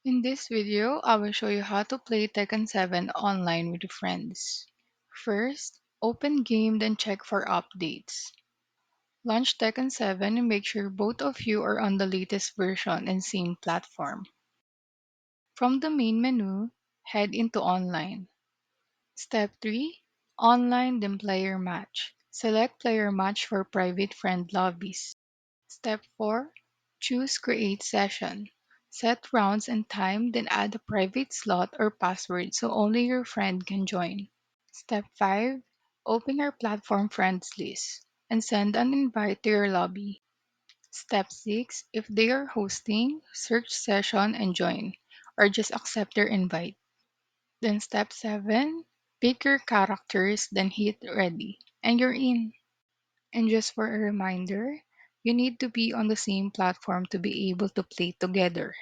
In this video, I will show you how to play Tekken 7 online with friends. First, open game then check for updates. Launch Tekken 7 and make sure both of you are on the latest version and same platform. From the main menu, head into online. Step 3, online then player match. Select player match for private friend lobbies. Step 4, choose create session. Set rounds and time, then add a private slot or password so only your friend can join. Step 5, open your platform friends list and send an invite to your lobby. Step 6, if they are hosting, search session and join, or just accept their invite. Then step 7, pick your characters, then hit ready, and you're in. And just for a reminder, you need to be on the same platform to be able to play together.